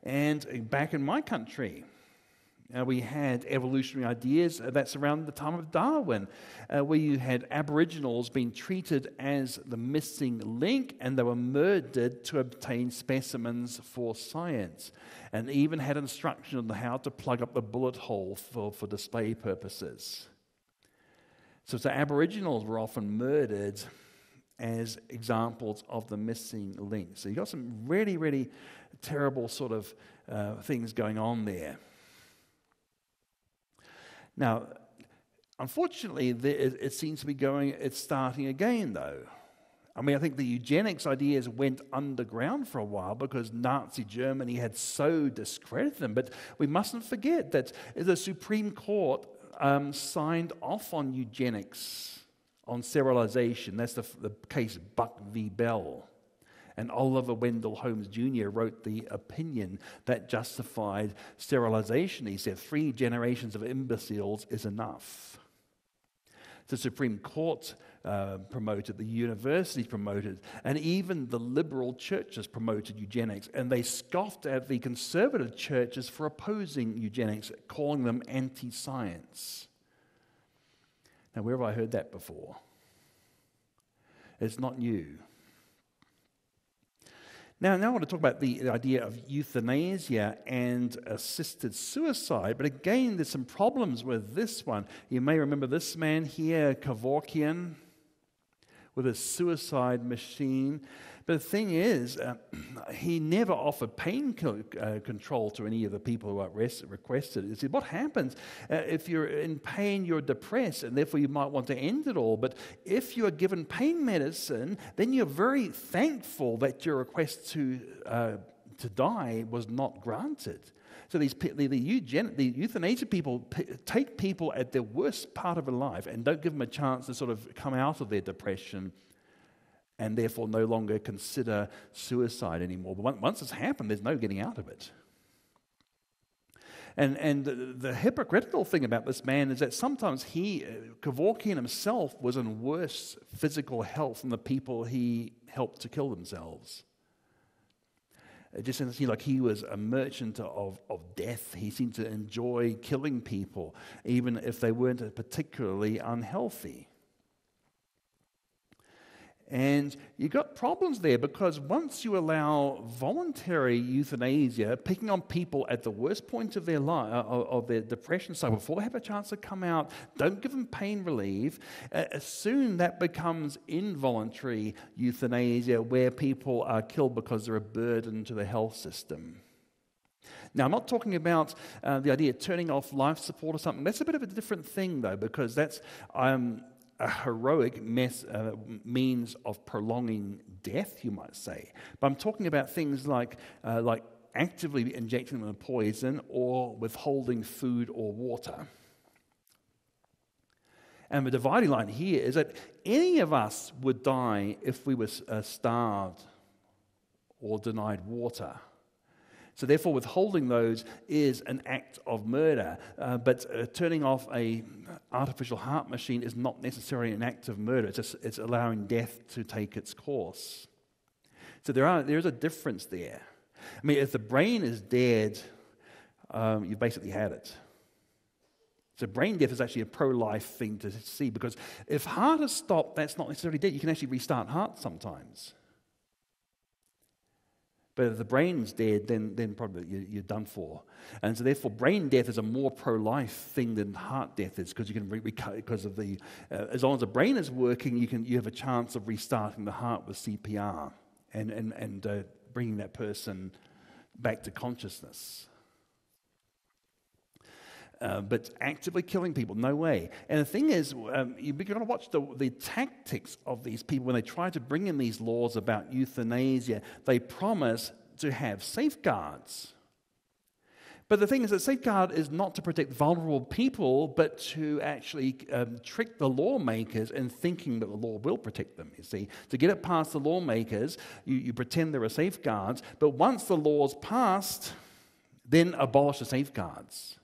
And back in my country, we had evolutionary ideas that's around the time of Darwin, where you had Aboriginals being treated as the missing link, and they were murdered to obtain specimens for science, and even had instruction on how to plug up the bullet hole for display purposes. So Aboriginals were often murdered as examples of the missing link. So you've got some really, really terrible sort of things going on there. Now, unfortunately, it seems to be it's starting again, though. I mean, I think the eugenics ideas went underground for a while because Nazi Germany had so discredited them. But we mustn't forget that the Supreme Court signed off on eugenics, on sterilization. That's the case Buck v. Bell. And Oliver Wendell Holmes Jr. wrote the opinion that justified sterilization. He said 3 generations of imbeciles is enough. The Supreme Court promoted, the universities promoted, and even the liberal churches promoted eugenics. And they scoffed at the conservative churches for opposing eugenics, calling them anti-science. Now, where have I heard that before? It's not new. Now I want to talk about the idea of euthanasia and assisted suicide, but again, there's some problems with this one. You may remember this man here, Kevorkian, with a suicide machine. But the thing is, he never offered pain control to any of the people who requested it. You see, what happens if you're in pain, you're depressed, and therefore you might want to end it all. But if you are given pain medicine, then you're very thankful that your request to die was not granted. So the euthanasia people take people at their worst part of their life and don't give them a chance to sort of come out of their depression and therefore no longer consider suicide anymore. But once it's happened, there's no getting out of it. And the hypocritical thing about this man is that sometimes Kevorkian himself was in worse physical health than the people he helped to kill themselves. It just seemed like he was a merchant of death. He seemed to enjoy killing people, even if they weren't particularly unhealthy. And you've got problems there because once you allow voluntary euthanasia, picking on people at the worst point of their life, of their depression cycle, before they have a chance to come out, don't give them pain relief, soon that becomes involuntary euthanasia where people are killed because they're a burden to the health system. Now, I'm not talking about the idea of turning off life support or something. That's a bit of a different thing, though, because that's a heroic means of prolonging death, you might say. But I'm talking about things like actively injecting them with poison or withholding food or water. And the dividing line here is that any of us would die if we were starved or denied water. So therefore, withholding those is an act of murder. But turning off an artificial heart machine is not necessarily an act of murder. It's allowing death to take its course. So there's a difference there. I mean, if the brain is dead, you've basically had it. So brain death is actually a pro-life thing to see, because if heart is stopped, that's not necessarily dead. You can actually restart heart sometimes. But if the brain's dead, then probably you're done for. And so therefore, brain death is a more pro-life thing than heart death is, because you can because of the as long as the brain is working, you have a chance of restarting the heart with CPR and bringing that person back to consciousness. But actively killing people, no way. And the thing is, you've got to watch the tactics of these people when they try to bring in these laws about euthanasia. They promise to have safeguards. But the thing is that safeguard is not to protect vulnerable people, but to actually trick the lawmakers in thinking that the law will protect them, you see. To get it past the lawmakers, you pretend there are safeguards, but once the law's passed, then abolish the safeguards.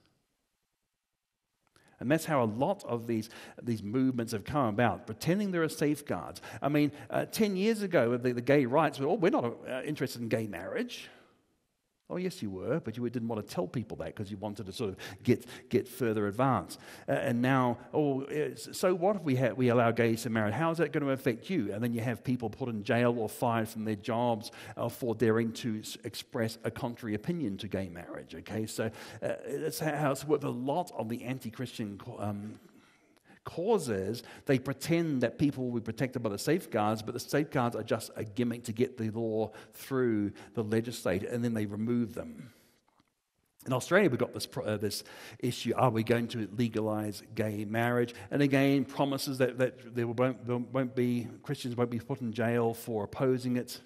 And that's how a lot of these movements have come about, pretending there are safeguards. I mean, 10 years ago, the gay rights were, we're not interested in gay marriage. Oh, yes, you were, but you didn't want to tell people that because you wanted to sort of get further advanced. And now, so what if we allow gays to marry? How is that going to affect you? And then you have people put in jail or fired from their jobs for daring to express a contrary opinion to gay marriage. Okay, so that's how it's worked. A lot of the anti-Christian causes, they pretend that people will be protected by the safeguards, but the safeguards are just a gimmick to get the law through the legislature, and then they remove them. In Australia, we've got this issue: are we going to legalize gay marriage? And again, promises that Christians won't be put in jail for opposing it,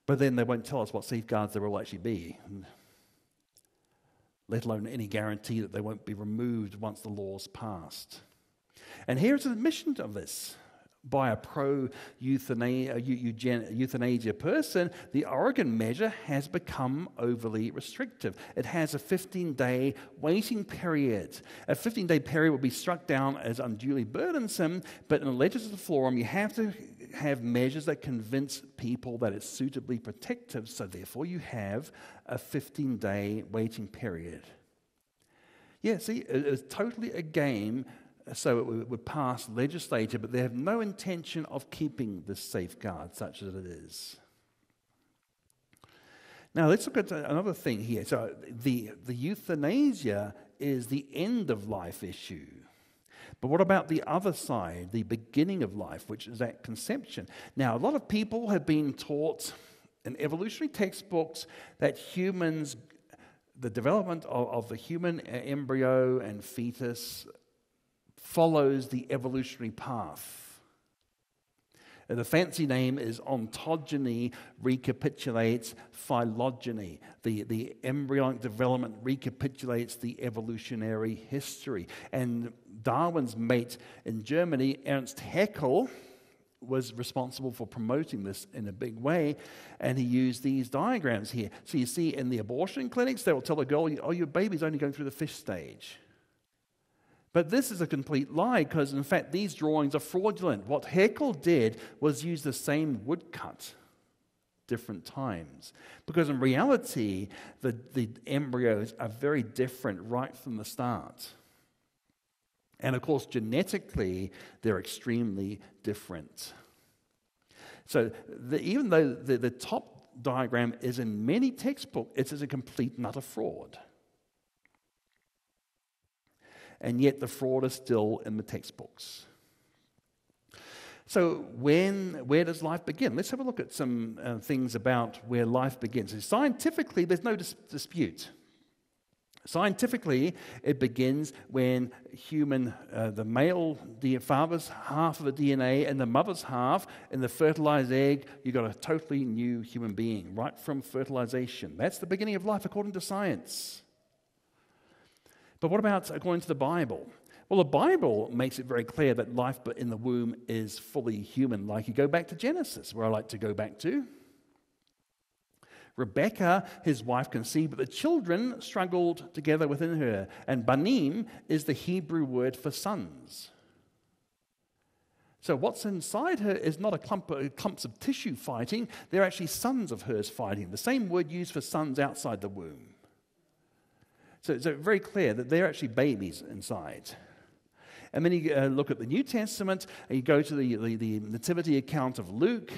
but then they won't tell us what safeguards there will actually be, let alone any guarantee that they won't be removed once the law's passed. And here's an admission of this by a pro-euthanasia person. The Oregon measure has become overly restrictive. It has a 15-day waiting period. A 15-day period will be struck down as unduly burdensome, but in a legislative forum, you have to have measures that convince people that it's suitably protective, so therefore you have a 15-day waiting period. Yeah, see, it's totally a game so it would pass legislature, but they have no intention of keeping this safeguard such as it is. Now let's look at another thing here. So the euthanasia is the end of life issue. But what about the other side, the beginning of life, which is at conception? Now, a lot of people have been taught in evolutionary textbooks that humans, the development of the human embryo and fetus follows the evolutionary path. And the fancy name is ontogeny recapitulates phylogeny. The embryonic development recapitulates the evolutionary history. And Darwin's mate in Germany, Ernst Haeckel, was responsible for promoting this in a big way, and he used these diagrams here. So you see in the abortion clinics, they will tell a girl, oh, your baby's only going through the fifth stage. But this is a complete lie, because in fact these drawings are fraudulent. What Haeckel did was use the same woodcut different times, because in reality the embryos are very different right from the start. And of course, genetically, they're extremely different. So even though the top diagram is in many textbooks, it is a complete and utter fraud. And yet the fraud is still in the textbooks. So where does life begin? Let's have a look at some things about where life begins. So scientifically, there's no dispute. Scientifically, it begins when the male father's half of the DNA and the mother's half, in the fertilized egg, you've got a totally new human being, right from fertilization. That's the beginning of life according to science. But what about according to the Bible? Well, the Bible makes it very clear that life in the womb is fully human. Like you go back to Genesis, where I like to go back to. Rebekah, his wife, conceived, but the children struggled together within her. And banim is the Hebrew word for sons. So what's inside her is not clumps of tissue fighting. They're actually sons of hers fighting. The same word used for sons outside the womb. So it's very clear that they're actually babies inside. And then you look at the New Testament, and you go to the nativity account of Luke.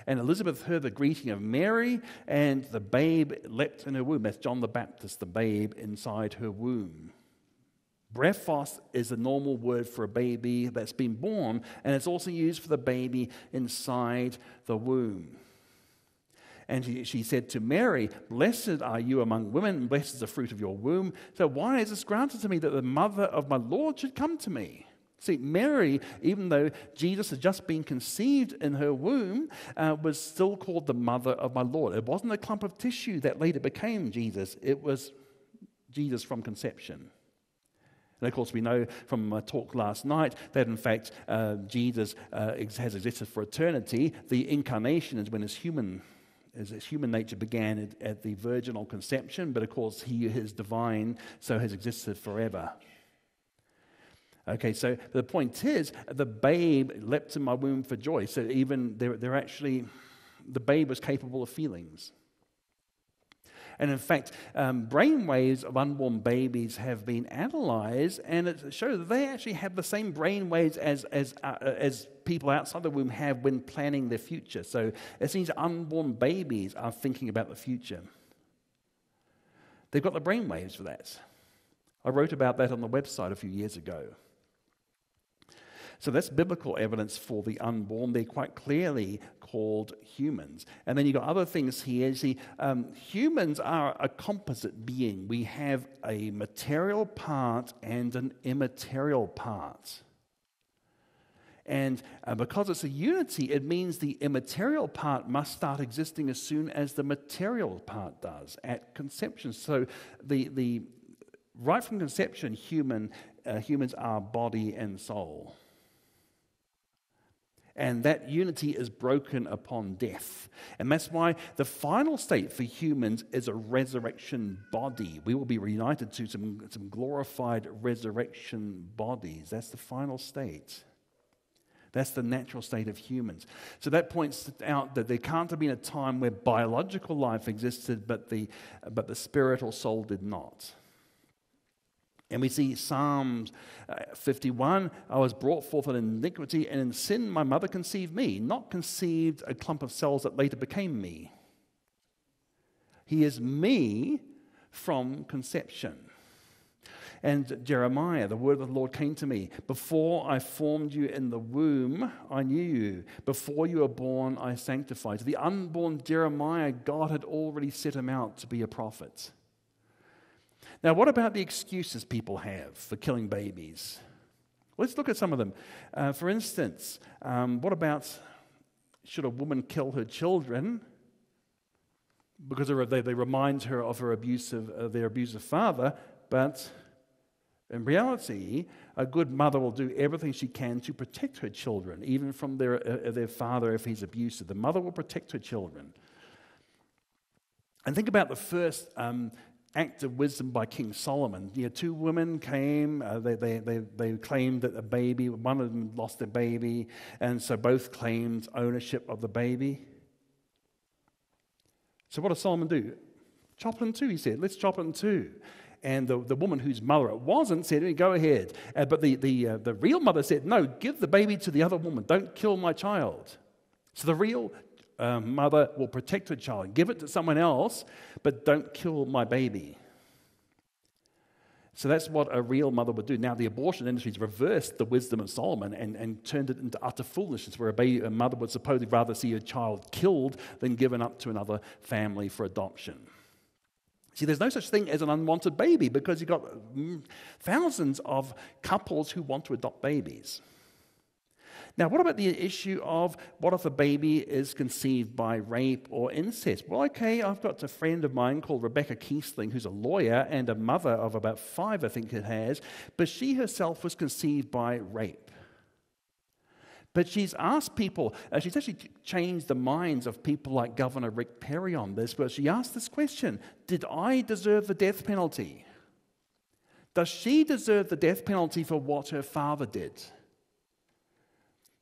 And Elizabeth heard the greeting of Mary, and the babe leapt in her womb. That's John the Baptist, the babe inside her womb. Brephos is a normal word for a baby that's been born, and it's also used for the baby inside the womb. And she said to Mary, "Blessed are you among women, and blessed is the fruit of your womb. So why is this granted to me that the mother of my Lord should come to me?" See, Mary, even though Jesus had just been conceived in her womb, was still called the mother of my Lord. It wasn't a clump of tissue that later became Jesus. It was Jesus from conception. And of course, we know from my talk last night that, in fact, Jesus has existed for eternity. The incarnation is when his human nature began at the virginal conception, but of course, he is divine, so has existed forever. Okay, so the point is, the babe leapt in my womb for joy. So even the babe was capable of feelings. And in fact, brain waves of unborn babies have been analyzed, and it shows that they actually have the same brain waves as people outside the womb have when planning their future. So it seems unborn babies are thinking about the future. They've got the brain waves for that. I wrote about that on the website a few years ago. So that's biblical evidence for the unborn. They're quite clearly called humans. And then you've got other things here. See, humans are a composite being. We have a material part and an immaterial part. And because it's a unity, it means the immaterial part must start existing as soon as the material part does at conception. So right from conception, humans are body and soul. And that unity is broken upon death. And that's why the final state for humans is a resurrection body. We will be reunited to some glorified resurrection bodies. That's the final state. That's the natural state of humans. So that points out that there can't have been a time where biological life existed, but the spirit or soul did not. And we see Psalms 51, I was brought forth in iniquity, and in sin my mother conceived me, not conceived a clump of cells that later became me. He is me from conception. And Jeremiah, the word of the Lord came to me. Before I formed you in the womb, I knew you. Before you were born, I sanctified you. The unborn Jeremiah, God had already set him out to be a prophet. Now, what about the excuses people have for killing babies? Let's look at some of them. For instance, what about, should a woman kill her children because they remind her of their abusive father, but In reality, a good mother will do everything she can to protect her children, even from their father if he's abusive. The mother will protect her children. And think about the first act of wisdom by King Solomon. Two women came, they claimed that a baby, one of them lost their baby, and so both claimed ownership of the baby. So what does Solomon do? Chop it in two, he said. Let's chop it in two. And the woman whose mother it wasn't said, go ahead. But the real mother said, no, give the baby to the other woman. Don't kill my child. So the real mother will protect her child. Give it to someone else, but don't kill my baby. So that's what a real mother would do. Now, the abortion industry has reversed the wisdom of Solomon and turned it into utter foolishness, where a mother would supposedly rather see her child killed than given up to another family for adoption. See, there's no such thing as an unwanted baby because you've got thousands of couples who want to adopt babies. Now, what about the issue of what if a baby is conceived by rape or incest? Well, okay, I've got a friend of mine called Rebecca Kiesling, who's a lawyer and a mother of about 5, I think it has, but she herself was conceived by rape. But she's asked people, she's actually changed the minds of people like Governor Rick Perry on this, but she asked this question: did I deserve the death penalty? Does she deserve the death penalty for what her father did?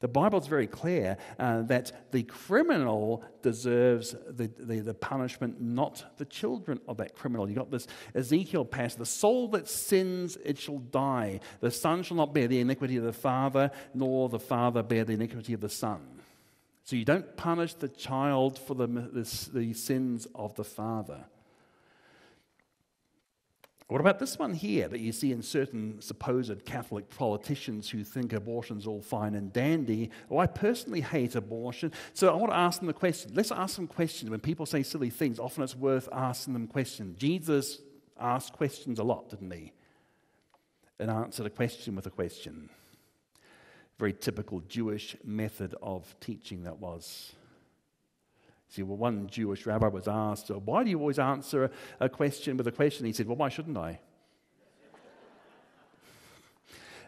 The Bible's very clear that the criminal deserves the punishment, not the children of that criminal. You've got this Ezekiel passage: the soul that sins, it shall die. The son shall not bear the iniquity of the father, nor the father bear the iniquity of the son. So you don't punish the child for the sins of the father. What about this one here that you see in certain supposed Catholic politicians who think abortion's all fine and dandy? Well, I personally hate abortion, so I want to ask them the question. Let's ask them questions. When people say silly things, often it's worth asking them questions. Jesus asked questions a lot, didn't he? And answered a question with a question. Very typical Jewish method of teaching that was. See, well, one Jewish rabbi was asked, why do you always answer a question with a question? He said, well, why shouldn't I?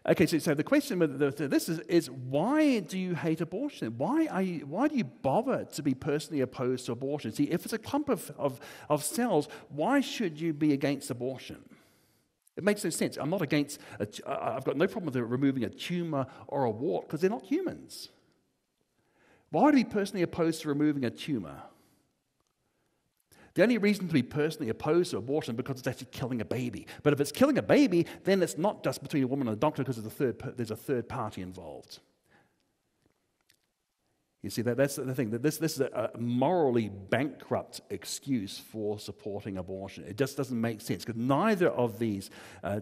Okay, so the question with this is why do you hate abortion? Why do you bother to be personally opposed to abortion? See, if it's a clump of cells, why should you be against abortion? It makes no sense. I'm not against, I've got no problem with removing a tumor or a wart because they're not humans. Why are you personally opposed to removing a tumor? The only reason to be personally opposed to abortion is because it's actually killing a baby. But if it's killing a baby, then it's not just between a woman and a doctor because there's a third party involved. You see, that's the thing. That this is a morally bankrupt excuse for supporting abortion. It just doesn't make sense because neither of these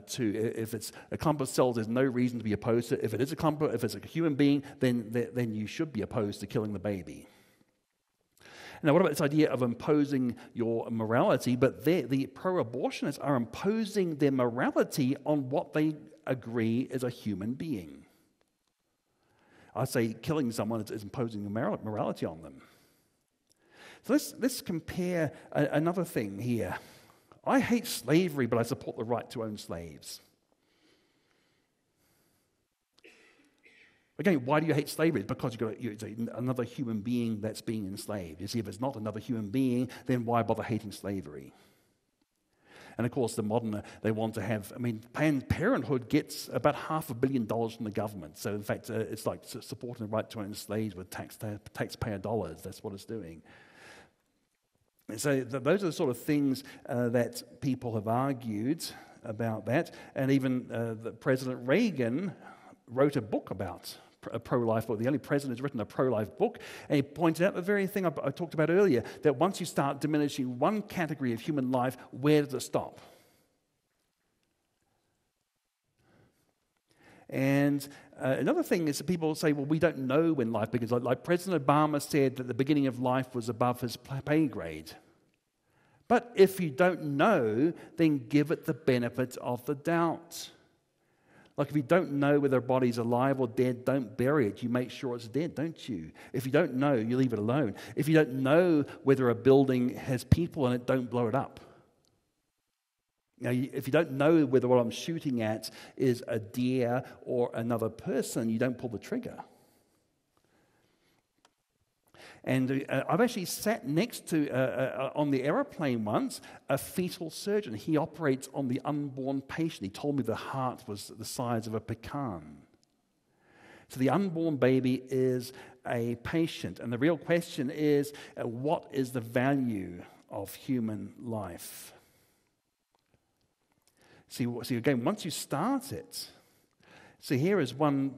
two, if it's a clump of cells, there's no reason to be opposed to it. If it is if it's a human being, then you should be opposed to killing the baby. Now, what about this idea of imposing your morality? But the pro-abortionists are imposing their morality on what they agree is a human being. I say killing someone is imposing morality on them. So let's compare another thing here. I hate slavery, but I support the right to own slaves. Again, why do you hate slavery? It's because it's another human being that's being enslaved. You see, if it's not another human being, then why bother hating slavery? And of course, they want to have, Planned Parenthood gets about $500 million from the government. So in fact, it's like supporting the right to own slaves with taxpayer dollars. That's what it's doing. And so those are the sort of things that people have argued about that. And even President Reagan wrote a book about a pro-life book. The only president who's written a pro-life book, and he pointed out the very thing I talked about earlier, that once you start diminishing one category of human life, where does it stop? And another thing is that people say, well, we don't know when life begins. Like President Obama said that the beginning of life was above his pay grade. But if you don't know, then give it the benefit of the doubt. Like if you don't know whether a body's alive or dead, don't bury it. You make sure it's dead, don't you? If you don't know, you leave it alone. If you don't know whether a building has people in it, don't blow it up. Now, if you don't know whether what I'm shooting at is a deer or another person, you don't pull the trigger. And I've actually sat next to, on the aeroplane once, a fetal surgeon. He operates on the unborn patient. He told me the heart was the size of a pecan. So the unborn baby is a patient. And the real question is, what is the value of human life? See, again, once you start it, see, here is one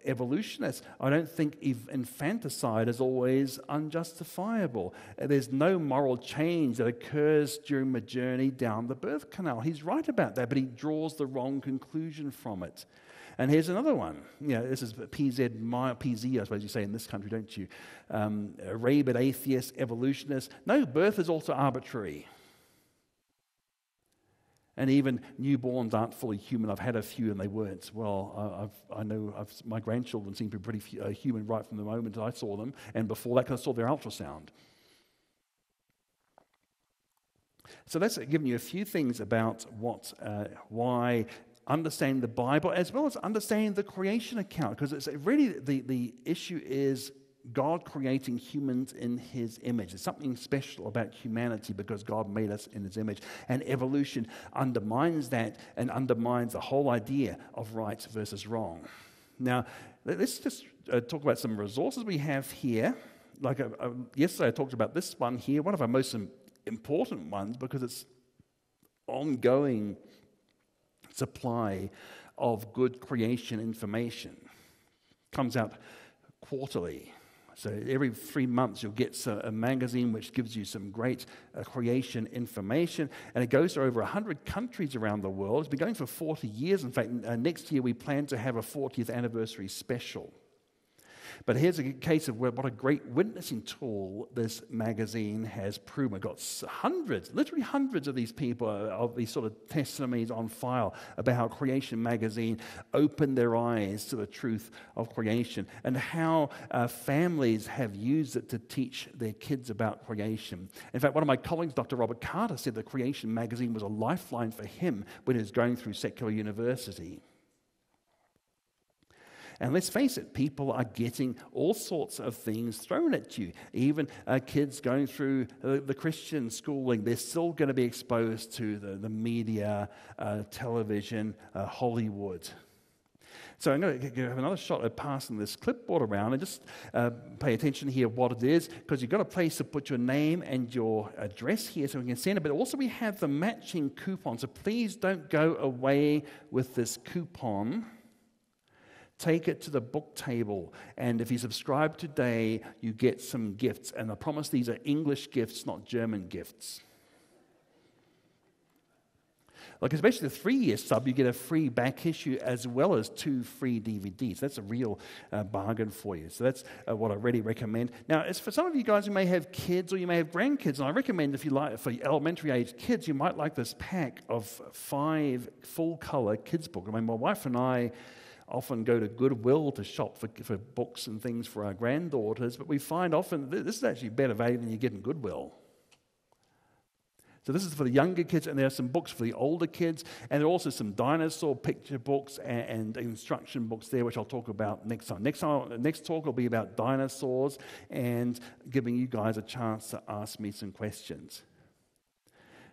evolutionist. I don't think infanticide is always unjustifiable. There's no moral change that occurs during the journey down the birth canal. He's right about that, but he draws the wrong conclusion from it. And here's another one. This is PZ, I suppose you say in this country, don't you? A rabid atheist, evolutionist. No, birth is also arbitrary. And even newborns aren't fully human. I've had a few and they weren't. Well, my grandchildren seem to be pretty human right from the moment I saw them, and before that, because I saw their ultrasound. So that's giving you a few things about why understanding the Bible, as well as understanding the creation account, because it's really the issue is God creating humans in his image. There's something special about humanity because God made us in his image. And evolution undermines that and undermines the whole idea of right versus wrong. Now, let's just talk about some resources we have here. Like yesterday I talked about this one here, one of our most important ones because it's ongoing supply of good creation information. Comes out quarterly. So every 3 months you'll get a magazine which gives you some great creation information, and it goes to over 100 countries around the world. It's been going for 40 years. In fact, next year we plan to have a 40th anniversary special. But here's a case of what a great witnessing tool this magazine has proven. We've got hundreds, literally hundreds of these people, of these sort of testimonies on file about how Creation Magazine opened their eyes to the truth of creation and how families have used it to teach their kids about creation. In fact, one of my colleagues, Dr. Robert Carter, said that Creation Magazine was a lifeline for him when he was going through secular university. And let's face it, people are getting all sorts of things thrown at you. Even kids going through the Christian schooling, they're still going to be exposed to the media, television, Hollywood. So I'm going to have another shot at passing this clipboard around and just pay attention here what it is, because you've got a place to put your name and your address here so we can send it. But also we have the matching coupon. So please don't go away with this coupon. Take it to the book table, and if you subscribe today, you get some gifts. And I promise these are English gifts, not German gifts. Like especially the 3-year sub, you get a free back issue as well as 2 free DVDs. That's a real bargain for you. So that's what I really recommend. Now, as for some of you guys who may have kids or you may have grandkids, and I recommend if you like, for elementary age kids, you might like this pack of 5 full-color kids books. I mean, my wife and I often go to Goodwill to shop for books and things for our granddaughters, but we find often this is actually better value than you get in Goodwill. So this is for the younger kids, and there are some books for the older kids, and there are also some dinosaur picture books and instruction books there, which I'll talk about next time. Next talk will be about dinosaurs and giving you guys a chance to ask me some questions.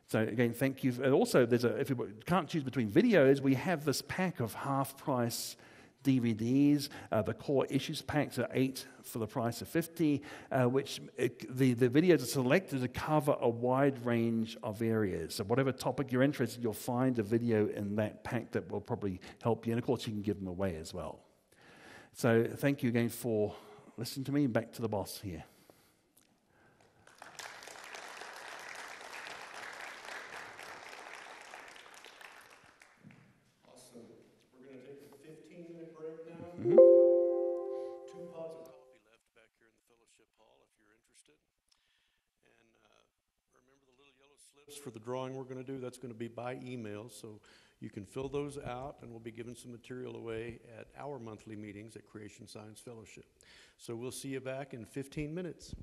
So again, thank you. And also, if you can't choose between videos, we have this pack of half-price DVDs. The core issues packs are 8 for the price of 50, which the videos are selected to cover a wide range of areas. So whatever topic you're interested in, you'll find a video in that pack that will probably help you. And of course, you can give them away as well. So thank you again for listening to me. Back to the boss here. Mm-hmm. 2 pods of coffee left back here in the fellowship hall if you're interested. And remember the little yellow slips for the drawing we're going to do? That's going to be by email, so you can fill those out, and we'll be giving some material away at our monthly meetings at Creation Science Fellowship. So we'll see you back in 15 minutes.